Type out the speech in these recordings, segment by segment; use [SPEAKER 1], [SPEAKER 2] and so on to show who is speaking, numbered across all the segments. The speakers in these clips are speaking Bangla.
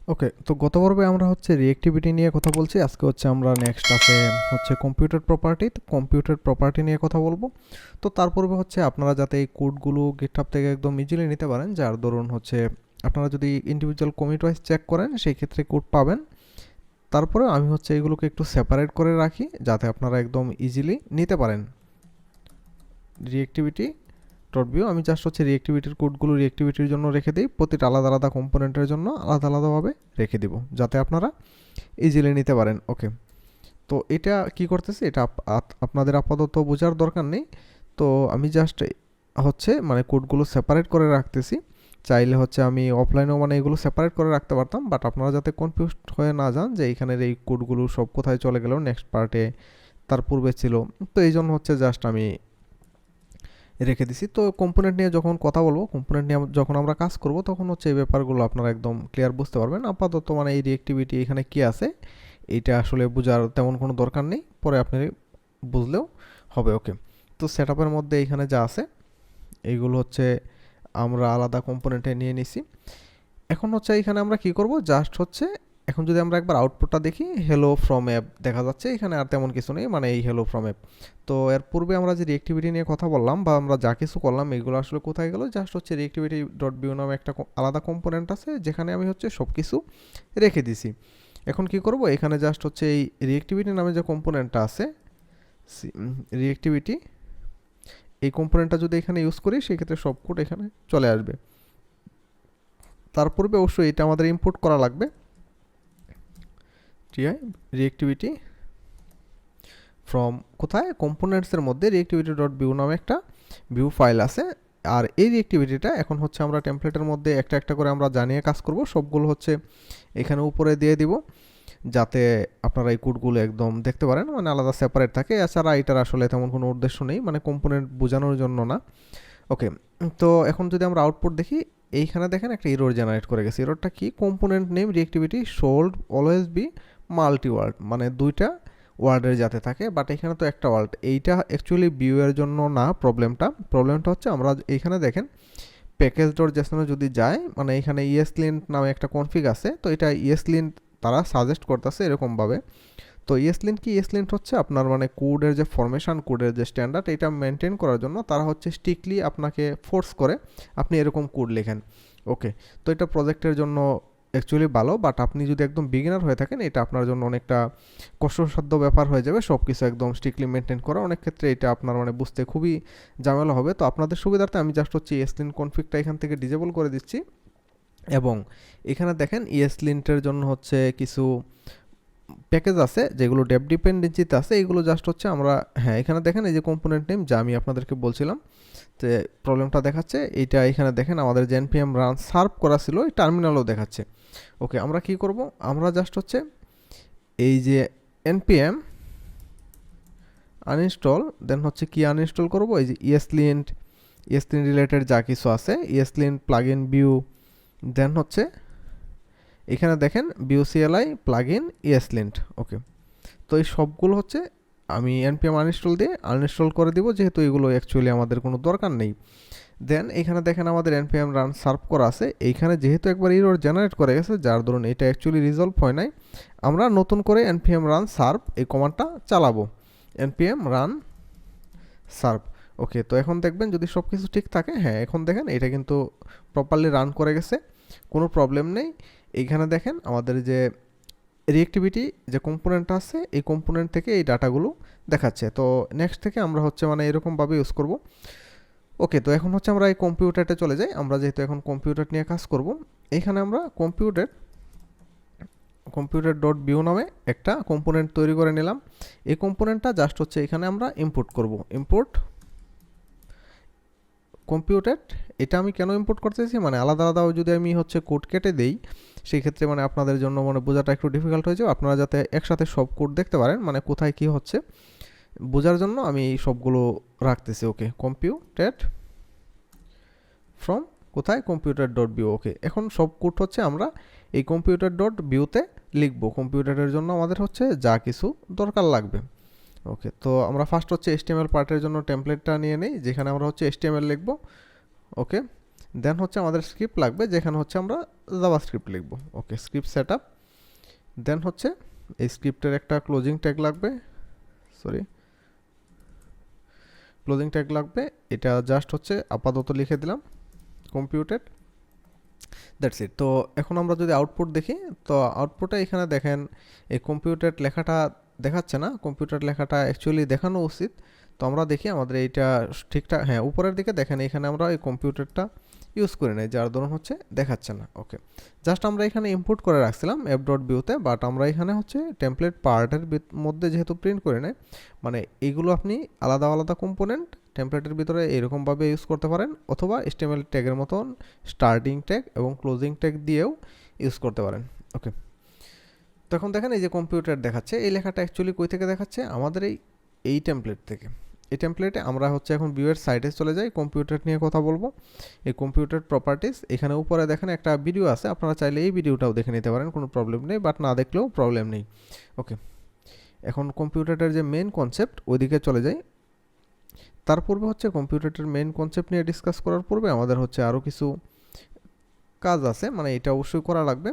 [SPEAKER 1] ওকে, তো গত পর্বে আমরা হচ্ছে রিঅ্যাক্টিভিটি নিয়ে কথা বলছি। আজকে হচ্ছে আমরা নেক্সট আছে হচ্ছে কম্পিউটার প্রপার্টি। তো কম্পিউটার প্রপার্টি নিয়ে কথা বলবো। তো তার পূর্বে হচ্ছে আপনারা যাতে এই কোডগুলো গিটহাব থেকে একদম ইজিলি নিতে পারেন, যার দরুন হচ্ছে আপনারা যদি ইন্ডিভিজুয়াল কমিট ওয়াইজ চেক করেন সেই ক্ষেত্রে কোড পাবেন। তারপরে আমি হচ্ছে এগুলোকে একটু সেপারেট করে রাখি যাতে আপনারা একদম ইজিলি নিতে পারেন। রিঅ্যাক্টিভিটি ডট ভিউ, আমি জাস্ট হচ্ছে রিঅ্যাক্টিভিটির কোডগুলো রিঅ্যাক্টিভিটির জন্য রেখে দিই, প্রতিটা আলাদা আলাদা কম্পোনেন্টের জন্য আলাদা আলাদাভাবে রেখে দিব যাতে আপনারা ইজিলি নিতে পারেন। ওকে, তো এটা কি করতেছে এটা আপনাদের আপাতত বোঝার দরকার নেই। তো আমি জাস্ট হচ্ছে মানে কোডগুলো সেপারেট করে রাখতেছি। চাইলে হচ্ছে আমি অফলাইনেও মানে এগুলো সেপারেট করে রাখতে পারতাম, বাট আপনারা যাতে কনফিউজ হয়ে না যান যে এইখানের এই কোডগুলো সব কোথায় চলে গেল, নেক্সট পার্টে তার পূর্বে ছিল, তো এই জন্য হচ্ছে জাস্ট আমি রেখে দিছি। তো কম্পোনেন্ট নিয়ে যখন কথা বলবো, কম্পোনেন্ট নিয়ে যখন আমরা কাজ করব, তখন হচ্ছে এই ব্যাপারগুলো আপনারা একদম ক্লিয়ার বুঝতে পারবেন। আপাতত মানে এই রিঅ্যাক্টিভিটি এখানে কি আছে এইটা আসলে বোঝার তেমন কোনো দরকার নেই, পরে আপনি বুঝলেও হবে। ওকে, তো সেটআপের মধ্যে এইখানে যা আছে এইগুলো হচ্ছে আমরা আলাদা কম্পোনেন্টে নিয়ে নিছি। এখন হচ্ছে এখানে আমরা কি করব, জাস্ট হচ্ছে এখন যদি আমরা একবার আউটপুটটা দেখি, হ্যালো ফ্রম অ্যাপ দেখা যাচ্ছে, এখানে আর তেমন কিছু নেই, মানে এই হ্যালো ফ্রম অ্যাপ। তো এর পূর্বে আমরা যে রিঅ্যাক্টিভিটি নিয়ে কথা বললাম বা আমরা যা কিছু করলাম এগুলো আসলে কোথায় গেল, জাস্ট হচ্ছে রিঅ্যাক্টিভিটি ডট ভিউ নামে একটা আলাদা কম্পোনেন্ট আছে যেখানে আমি হচ্ছে সব কিছু রেখে দিছি। এখন কি করব, এখানে জাস্ট হচ্ছে এই রিঅ্যাক্টিভিটি নামে যে কম্পোনেন্টটা আছে, রিঅ্যাক্টিভিটি, এই কম্পোনেন্টটা যদি এখানে ইউজ করি সেক্ষেত্রে সব কোড এখানে চলে আসবে। তার পূর্বে অবশ্যই এটা আমাদের ইম্পোর্ট করা লাগবে। টিআই রিঅ্যাক্টিভিটি ফ্রম কোথায়, কম্পোনেন্টসের মধ্যে রিঅ্যাক্টিভিটি ডট ভিউ নামে একটা ভিউ ফাইল আছে। আর এই রিঅ্যাক্টিভিটিটা এখন হচ্ছে আমরা টেমপ্লেটের মধ্যে একটা একটা করে আমরা জানিয়ে কাজ করব, সবগুলো হচ্ছে এখানে উপরে দিয়ে দিব যাতে আপনারা এই কোডগুলো একদম দেখতে পারেন, মানে আলাদা সেপারেট থাকে। এছাড়া এটার আসলে তেমন কোনো উদ্দেশ্য নেই, মানে কম্পোনেন্ট বোঝানোর জন্য না। ওকে, তো এখন যদি আমরা আউটপুট দেখি, এইখানে দেখেন একটা এরর জেনারেট করে গেছে। এররটা কি, component name reactivity should always be multi word, মানে দুইটা ওয়ার্ডের যাতে থাকে, বাট এখানে তো একটা ওয়ার্ড। এইটা অ্যাকচুয়ালি ভিউ এর জন্য না, প্রবলেমটা হচ্ছে আমরা এইখানে দেখেন প্যাকেজ ডট জেসনে যদি যায়, মানে এখানে ইএসলিন্ট নামে একটা কনফিগ আছে, তো এটা ইএসলিন্ট তারা সাজেস্ট করতেছে এরকমভাবে। তো ইএসলিন্ট কি, ইএসলিন্ট হচ্ছে আপনার মানে কোডের যে ফরমেশন, কোডের যে স্ট্যান্ডার্ড, এটা মেনটেন করার জন্য তারা হচ্ছে স্ট্রিক্টলি আপনাকে ফোর্স করে আপনি এরকম কোড লেখেন। ওকে, তো এটা প্রজেক্টের জন্য অ্যাকচুয়ালি ভালো, বাট আপনি যদি একদম বিগিনার হয়ে থাকেন এটা আপনার জন্য অনেকটা কষ্টসাধ্য ব্যাপার হয়ে যাবে সব কিছু একদম স্ট্রিক্টলি মেনটেন করা। অনেক ক্ষেত্রে এটা আপনার মানে বুঝতে খুবই ঝামেলা হবে। তো আপনাদের সুবিধার্থে আমি জাস্ট হচ্ছে ইএসলিন্ট কনফিগটা এখান থেকে ডিজেবল করে দিচ্ছি। এবং এখানে দেখেন ইএসলিন্টের জন্য হচ্ছে কিছু প্যাকেজ আছে যেগুলো ডেপ ডিপেন্ডেন্সিতে আছে, এইগুলো জাস্ট হচ্ছে আমরা, হ্যাঁ এখানে দেখেন এই যে কম্পোনেন্ট নেম যা আমি আপনাদেরকে বলছিলাম যে প্রবলেমটা দেখাচ্ছে, এইটা এখানে দেখেন আমাদের যে npm রান সার্ভ করা ছিল এই টার্মিনালও দেখাচ্ছে। ওকে, আমরা কি করব, আমরা জাস্ট হচ্ছে এই যে npm আনইনস্টল, দেন হচ্ছে কি আনইনস্টল করব, এই যে ইএসলিন্ট রিলেটেড যা কিছু আছে, ইএসলিন্ট প্লাগইন ভিউ, দেন হচ্ছে এখানে দেখেন বিউসিএলআই প্লাগইন ইএসলিন্ট। ওকে, তো এই সবগুলো হচ্ছে আমি npm আনইনস্টল দিয়ে আনইনস্টল করে দিব, যেহেতু এগুলো অ্যাকচুয়ালি আমাদের কোনো দরকার নেই। দেন এখানে দেখেন আমাদের npm রান সার্ভ করা আছে, এইখানে যেহেতু একবার এরর জেনারেট করে গেছে যার ধরুন এটা অ্যাকচুয়ালি রিজলভ হয় নাই, আমরা নতুন করে npm রান সার্ভ এই কমান্ডটা চালাবো, npm রান সার্ভ। ওকে, তো এখন দেখবেন যদি সব কিছু ঠিক থাকে, হ্যাঁ এখন দেখেন এটা কিন্তু প্রপারলি রান করে গেছে, কোনো প্রবলেম নেই। এইখানে দেখেন আমাদের যে রিঅ্যাক্টিভিটি যে কম্পোনেন্টটা আছে এই কম্পোনেন্ট থেকে এই ডাটাগুলো দেখাচ্ছে। তো নেক্সট থেকে আমরা হচ্ছে মানে এরকমভাবে ইউজ করব। ওকে, তো এখন হচ্ছে আমরা এই কম্পিউটারটা চলে যাই, আমরা যেহেতু এখন কম্পিউটার নিয়ে কাজ করব, এইখানে আমরা কম্পিউটার ডট ভিউ নামে একটা কম্পোনেন্ট তৈরি করে নিলাম। এই কম্পোনেন্টটা জাস্ট হচ্ছে এখানে আমরা ইম্পোর্ট করব, ইম্পোর্ট কম্পিউটার। এটা আমি কেন ইম্পোর্ট করতেছি, মানে আলাদা আলাদা যদি আমি হচ্ছে কোড কেটে দেই সেই ক্ষেত্রে মানে আপনাদের জন্য মানে বোঝাটা একটু ডিফিকাল্ট হয়ে যাবে, আপনারা যাতে একসাথে সব কোড দেখতে পারেন মানে কোথায় কি হচ্ছে বোঝার জন্য আমি এই সবগুলো রাখতেছি। ওকে, কম্পিউটার ফ্রম কোথায়, কম্পিউটার ডট ভিউ। ওকে, এখন সব কোড হচ্ছে আমরা এই কম্পিউটার ডট ভিউতে লিখবো, কম্পিউটারের জন্য আমাদের হচ্ছে যা কিছু দরকার লাগবে। ওকে, তো আমরা ফার্স্ট হচ্ছে HTML পার্টের জন্য টেমপ্লেটটা নিয়ে নেই, যেখানে আমরা হচ্ছে HTML লিখবো। ওকে, দেন হচ্ছে আমাদের স্ক্রিপ্ট লাগবে, যেখানে হচ্ছে আমরা জাভাস্ক্রিপ্ট লিখব। ওকে, স্ক্রিপ্ট সেট আপ। দেন হচ্ছে এই স্ক্রিপ্টের একটা ক্লোজিং ট্যাগ লাগবে, সরি ক্লোজিং ট্যাগ লাগবে, এটা জাস্ট হচ্ছে আপাতত লিখে দিলাম কম্পিউটেড, দ্যাটস ইট। তো এখন আমরা যদি আউটপুট দেখি, তো আউটপুটে এখানে দেখেন এই কম্পিউটেড লেখাটা দেখাচ্ছে না, কম্পিউটার লেখাটা অ্যাকচুয়ালি দেখানো উচিত। তো আমরা দেখি আমাদের এইটা ঠিকঠাক, হ্যাঁ উপরের দিকে দেখেন এখানে আমরা এই কম্পিউটারটা ইউজ করি নাই, যার ধরুন হচ্ছে দেখাচ্ছে না। ওকে, জাস্ট আমরা এখানে ইম্পোর্ট করে রাখছিলাম অ্যাপ ডট ভিউতে, বাট আমরা এখানে হচ্ছে টেমপ্লেট পার্টের মধ্যে যেহেতু প্রিন্ট করে নেয়, মানে এইগুলো আপনি আলাদা আলাদা কম্পোনেন্ট টেমপ্লেটের ভিতরে এরকমভাবে ইউজ করতে পারেন, অথবা HTML ট্যাগের মতন স্টার্টিং ট্যাগ এবং ক্লোজিং ট্যাগ দিয়েও ইউজ করতে পারেন। ওকে, তো এখন দেখেন এই যে কম্পিউটার দেখাচ্ছে, এই লেখাটা অ্যাকচুয়ালি কই থেকে দেখাচ্ছে, আমাদের এই টেমপ্লেট থেকে। এই টেমপ্লেটে আমরা হচ্ছে এখন ভিউয়ের সাইডে চলে যাই, কম্পিউটার নিয়ে কথা বলবো। এই কম্পিউটার প্রপার্টিস, এখানে উপরে দেখেন একটা ভিডিও আছে, আপনারা চাইলে এই ভিডিওটাও দেখে নিতে পারেন, কোনো প্রবলেম নেই, বাট না দেখলেও প্রবলেম নেই। ওকে, এখন কম্পিউটারের যে মেন কনসেপ্ট ওইদিকে চলে যাই। তার পূর্বে হচ্ছে কম্পিউটারের মেন কনসেপ্ট নিয়ে ডিসকাস করার পূর্বে আমাদের হচ্ছে আরও কিছু কাজ আছে, মানে এটা অবশ্যই করা লাগবে।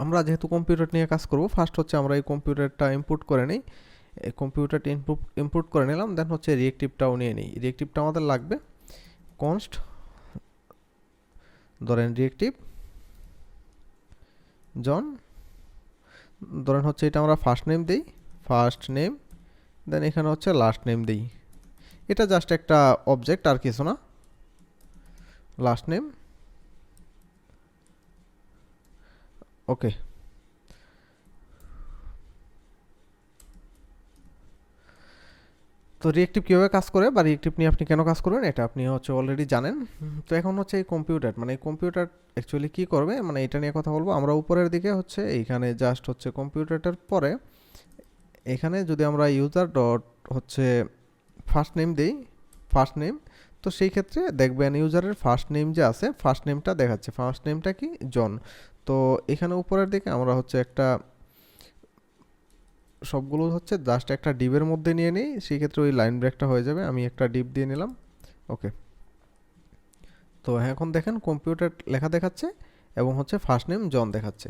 [SPEAKER 1] আমরা যেহেতু কম্পিউটার নিয়ে কাজ করব, ফার্স্ট হচ্ছে আমরা এই কম্পিউটারটা ইম্পোর্ট করে নিই। এই কম্পিউটারটা ইম্পোর্ট করে নিলাম, দেন হচ্ছে রিয়েক্টিভটাও নিয়ে নিই। রিয়েক্টিভটা আমাদের লাগবে কনস্ট, ধরেন রিয়েক্টিভ জন, ধরেন হচ্ছে এটা আমরা ফার্স্ট নেম দিই, ফার্স্ট নেম, দেন এখানে হচ্ছে লাস্ট নেম দিই। এটা জাস্ট একটা অবজেক্ট, আর কিছু না। Last name, okay. তো রিয়েক্টিভ কীভাবে কাজ করে বা রিয়েক্টিভ নিয়ে আপনি কেন কাজ করবেন এটা আপনি হচ্ছে অলরেডি জানেন। তো এখন হচ্ছে এই কম্পিউটার, মানে এই কম্পিউটার অ্যাকচুয়ালি কী করবে, মানে এটা নিয়ে কথা বলবো আমরা। উপরের দিকে হচ্ছে এইখানে জাস্ট হচ্ছে কম্পিউটারটার পরে এখানে যদি আমরা ইউজার ডট হচ্ছে ফার্স্ট নেম দিই, ফার্স্ট নেম, তো সেই ক্ষেত্রে দেখবেন ইউজারের ফার্স্ট নেম যে আছে, ফার্স্ট নেমটা দেখাচ্ছে, ফার্স্ট নেমটা কি জন। তো এখানে উপরের দিকে আমরা হচ্ছে একটা সবগুলো হচ্ছে জাস্ট একটা ডিবের মধ্যে নিয়ে নিই, সেই ক্ষেত্রে ওই লাইন ব্রেকটা হয়ে যাবে। আমি একটা ডিপ দিয়ে নিলাম। ওকে, তো এখন দেখেন কম্পিউটার লেখা দেখাচ্ছে এবং হচ্ছে ফার্স্ট নেম জন দেখাচ্ছে।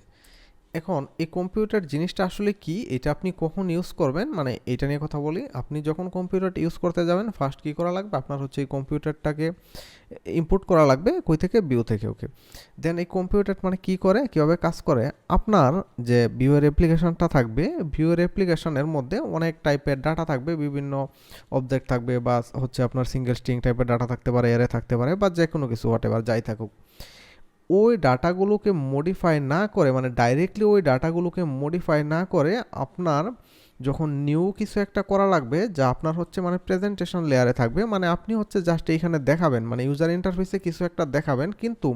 [SPEAKER 1] এখন এই কম্পিউটার জিনিসটা আসলে কি, এটা আপনি কখন ইউজ করবেন, মানে এটা নিয়ে কথা বলি। আপনি যখন কম্পিউটার ইউজ করতে যাবেন, ফার্স্ট কী করা লাগবে, আপনার হচ্ছে এই কম্পিউটারটাকে ইম্পোর্ট করা লাগবে কই থেকে, ভিউ থেকে। ওকে, দেন এই কম্পিউটার মানে কি করে, কীভাবে কাজ করে, আপনার যে ভিউয়ের অ্যাপ্লিকেশনটা থাকবে, ভিউয়ের অ্যাপ্লিকেশনের মধ্যে অনেক টাইপের ডাটা থাকবে, বিভিন্ন অবজেক্ট থাকবে, বা হচ্ছে আপনার সিঙ্গেল স্ট্রিং টাইপের ডাটা থাকতে পারে, এরে থাকতে পারে, বা যে কোনো কিছু হোয়াট এভার যাই থাকুক। ওই ডাটাগুলোকে মডিফাই না করে, মানে ডাইরেক্টলি ওই ডাটাগুলোকে মডিফাই না করে, আপনার যখন নিউ কিছু একটা করা লাগবে, যা আপনার হচ্ছে মানে প্রেজেন্টেশন লেয়ারে থাকবে, মানে আপনি হচ্ছে জাস্ট এইখানে দেখাবেন, মানে ইউজার ইন্টারফেসে কিছু একটা দেখাবেন, কিন্তু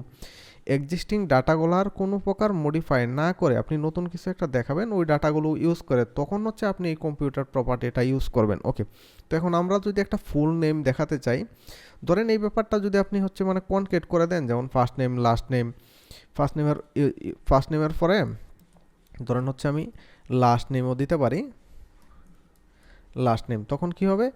[SPEAKER 1] এক্সিস্টিং ডাটাগুলোর কোনো প্রকার মডিফাই না করে আপনি নতুন কিছু একটা দেখাবেন ওই ডাটাগুলো ইউজ করে, তখন হচ্ছে আপনি এই কম্পিউটার প্রপার্টিটা ইউজ করবেন। ওকে, তো এখন আমরা যদি একটা ফুল নেম দেখাতে চাই, ধরেন এই ব্যাপারটা যদি আপনি হচ্ছে মানে কনকেট করে দেন, যেমন first name last name, first নেমের পরে ধরেন হচ্ছে আমি লাস্ট নেমও দিতে পারি, লাস্ট নেম, তখন কি হবে,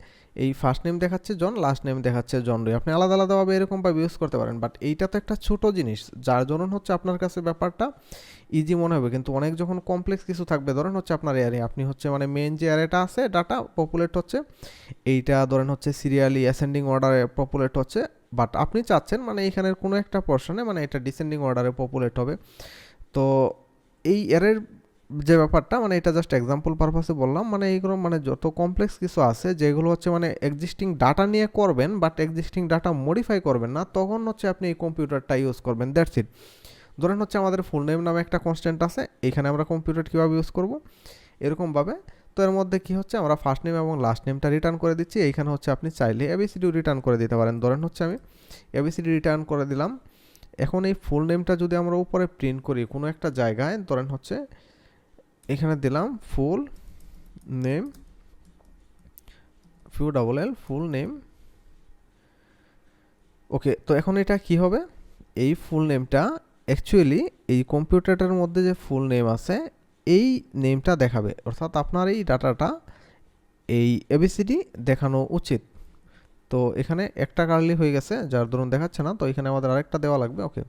[SPEAKER 1] এই ফার্স্ট নেম দেখাচ্ছে জন, লাস্ট নেম দেখাচ্ছে জন রে। আপনি আলাদা আলাদাভাবে এরকমভাবে ইউজ করতে পারেন, বাট এইটা তো একটা ছোট জিনিস, যার জন্য হচ্ছে আপনার কাছে ব্যাপারটা ইজি মনে হবে, কিন্তু অনেক যখন কমপ্লেক্স কিছু থাকবে, ধরেন হচ্ছে আপনার এয়ারে আপনি হচ্ছে মানে মেন যে এয়ারেটা আছে ডাটা পপুলেট হচ্ছে, এইটা ধরেন হচ্ছে সিরিয়ালি অ্যাসেন্ডিং অর্ডারে পপুলেট হচ্ছে, বাট আপনি চাচ্ছেন মানে এইখানের কোনো একটা পোর্শনে মানে এটা ডিসেন্ডিং অর্ডারে পপুলেট হবে। তো এই এরের যে ব্যাপারটা, মানে এটা জাস্ট এক্সাম্পল পারপাসে বললাম, মানে এইগুলো মানে যত কমপ্লেক্স কিছু আছে যেগুলো হচ্ছে মানে এক্সিস্টিং ডাটা নিয়ে করবেন, বাট এক্সিস্টিং ডাটা মডিফাই করবেন না, তখন হচ্ছে আপনি এই কম্পিউটারটা ইউজ করবেন, দ্যাটস ইট। ধরেন হচ্ছে আমাদের ফুল নেম নামে একটা কনস্ট্যান্ট আছে, এখানে আমরা কম্পিউটার কীভাবে ইউজ করব এরকমভাবে। তো এর মধ্যে কি হচ্ছে, আমরা ফার্স্ট নেম এবং লাস্ট নেমটা রিটার্ন করে দিচ্ছি, এইখানে হচ্ছে আপনি চাইলে এবিসিডিও রিটার্ন করে দিতে পারেন। ধরেন হচ্ছে আমি এবিসিডি রিটার্ন করে দিলাম। এখন এই ফুল নেমটা যদি আমরা উপরে প্রিন্ট করি কোনো একটা জায়গায়, ধরেন হচ্ছে এখানে দিলাম full name, FULL full name. Okay, তো এখন এটা কি হবে, এই ফুল নেমটা অ্যাকচুয়ালি এই কম্পিউটারটার মধ্যে যে ফুল নেম আছে এই নেমটা দেখাবে, অর্থাৎ আপনার এই ডাটাটা এই এবিসিডি দেখানো উচিত। তো এখানে একটা কার্লি হয়ে গেছে, যার দরুন দেখাচ্ছে না, তো এখানে আমাদের আরেকটা দেওয়া লাগবে। ওকে,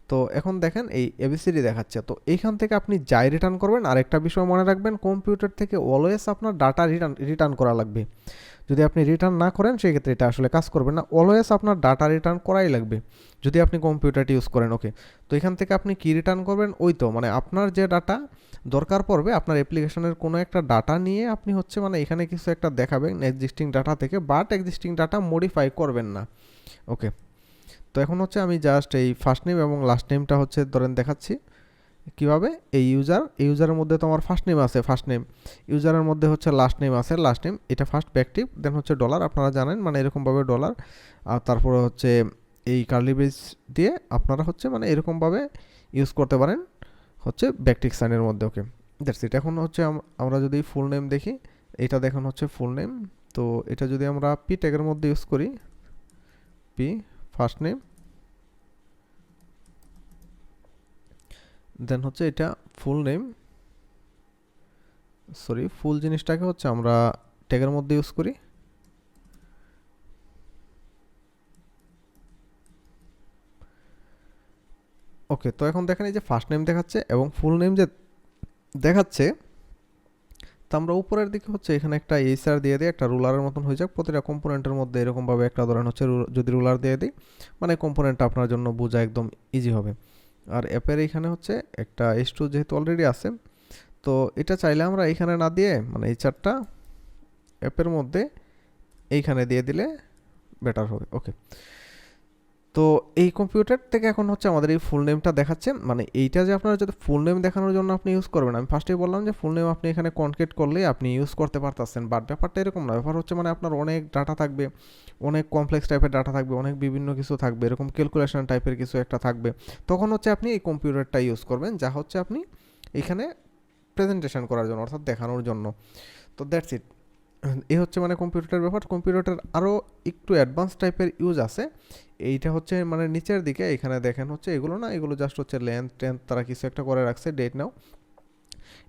[SPEAKER 1] তো এখন দেখেন এই এবিসিডি দেখাচ্ছে। তো এইখান থেকে আপনি যাই রিটার্ন করবেন, আরেকটা বিষয় মনে রাখবেন, কম্পিউটার থেকে অলওয়েজ আপনার ডাটা রিটার্ন করা লাগবে। যদি আপনি রিটার্ন না করেন সেই ক্ষেত্রে এটা আসলে কাজ করবে না। অলওয়েজ আপনার ডাটা রিটার্ন করাই লাগবে যদি আপনি কম্পিউটারটি ইউজ করেন। ওকে, তো এখান থেকে আপনি কি রিটার্ন করবেন, ওই তো মানে আপনার যে ডাটা দরকার পড়বে, আপনার অ্যাপ্লিকেশনের কোনো একটা ডাটা নিয়ে আপনি হচ্ছে মানে এখানে কিছু একটা দেখাবেন এক্সিস্টিং ডাটা থেকে, বাট এক্সিস্টিং ডাটা মডিফাই করবেন না। ওকে, তো এখন হচ্ছে আমি জাস্ট এই ফার্স্ট নেম এবং লাস্ট নেমটা হচ্ছে ধরেন দেখাচ্ছি কিভাবে। এই ইউজারের মধ্যে তো আমার ফার্স্ট নেম আছে, ফার্স্ট নেম, ইউজারের মধ্যে হচ্ছে লাস্ট নেম আছে, লাস্ট নেম, এটা ফার্স্ট ব্যাকটিভ, দেন হচ্ছে ডলার, আপনারা জানেন মানে এরকমভাবে ডলার, আর তারপরে হচ্ছে এই কার্লি ব্রেস দিয়ে আপনারা হচ্ছে মানে এরকমভাবে ইউজ করতে পারেন হচ্ছে ব্যাকটিক সাইনের মধ্যে। ওকে, দ্যাটস ইট। এখন হচ্ছে আমরা যদি ফুল নেম দেখি, এটা দেখুন হচ্ছে ফুল নেম। তো এটা যদি আমরা পি ট্যাগের মধ্যে ইউজ করি, পি ফার্স্ট নেম, দেন হচ্ছে এটা ফুল নেম, সরি ফুল জিনিসটাকে হচ্ছে আমরা ট্যাগের মধ্যে ইউজ করি। ওকে, তো এখন দেখেন এই যে ফার্স্ট নেম দেখাচ্ছে এবং ফুল নেম যে দেখাচ্ছে, তো আমরা উপরের দিকে হচ্ছে এখানে একটা এইচআর দিয়ে দিই, একটা রুলারের মতন হয়ে যাক প্রতিটা কম্পোনেন্টের মধ্যে এরকমভাবে একটা ধরেন হচ্ছে যদি রুলার দিয়ে দিই, মানে কম্পোনেন্টটা আপনার জন্য বোঝা একদম ইজি হবে। আর অ্যাপের এইখানে হচ্ছে একটা H2 যেহেতু অলরেডি আছে, তো এটা চাইলে আমরা এইখানে না দিয়ে মানে এই চারটা অ্যাপের মধ্যে এইখানে দিয়ে দিলে বেটার হবে। ওকে, তো এই কম্পিউটার থেকে এখন হচ্ছে আমাদের এই ফুল নেমটা দেখাচ্ছে, মানে এইটা যে আপনারা যদি ফুল নেম দেখানোর জন্য আপনি ইউজ করবেন, আমি ফার্স্টেই বললাম যে ফুল নেম আপনি এখানে কনকেট করলেই আপনি ইউজ করতে পারতেছেন, বাট ব্যাপারটা এরকম না। ব্যাপার হচ্ছে মানে আপনার অনেক ডাটা থাকবে, অনেক কমপ্লেক্স টাইপের ডাটা থাকবে, অনেক বিভিন্ন কিছু থাকবে, এরকম ক্যালকুলেশন টাইপের কিছু একটা থাকবে, তখন হচ্ছে আপনি এই কম্পিউটারটা ইউজ করবেন, যা হচ্ছে আপনি এখানে প্রেজেন্টেশন করার জন্য অর্থাৎ দেখানোর জন্য। তো দ্যাটস ইট, এই হচ্ছে মানে কম্পিউটারের ব্যাপার। কম্পিউটার আরও একটু অ্যাডভান্স টাইপের ইউজ আছে, এইটা হচ্ছে মানে নিচের দিকে এখানে দেখেন হচ্ছে এগুলো না, এগুলো জাস্ট হচ্ছে লেন্থ টেন্থ তারা কিছু একটা করে রাখছে, ডেট নাও।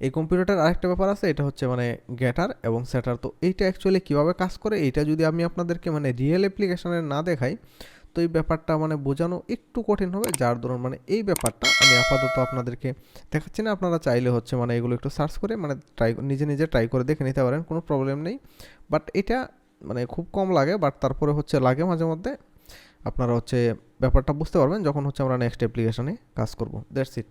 [SPEAKER 1] এই কম্পিউটারটার আরেকটা ব্যাপার আছে, এটা হচ্ছে মানে গেটার এবং সেটার। তো এইটা অ্যাকচুয়ালি কীভাবে কাজ করে, এইটা যদি আমি আপনাদেরকে মানে রিয়েল অ্যাপ্লিকেশনের না দেখাই, তো এই ব্যাপারটা মানে বোঝানো একটু কঠিন হবে, যার ধরুন মানে এই ব্যাপারটা আমি আপাতত আপনাদেরকে দেখাচ্ছি না। আপনারা চাইলে হচ্ছে মানে এগুলো একটু সার্চ করে মানে নিজে নিজে ট্রাই করে দেখে নিতে পারেন, কোনো প্রবলেম নেই। বাট এটা মানে খুব কম লাগে, বাট তারপরে হচ্ছে লাগে মাঝে মধ্যে। আপনারা হচ্ছে ব্যাপারটা বুঝতে পারবেন যখন হচ্ছে আমরা নেক্সট অ্যাপ্লিকেশনে কাজ করব। That's it.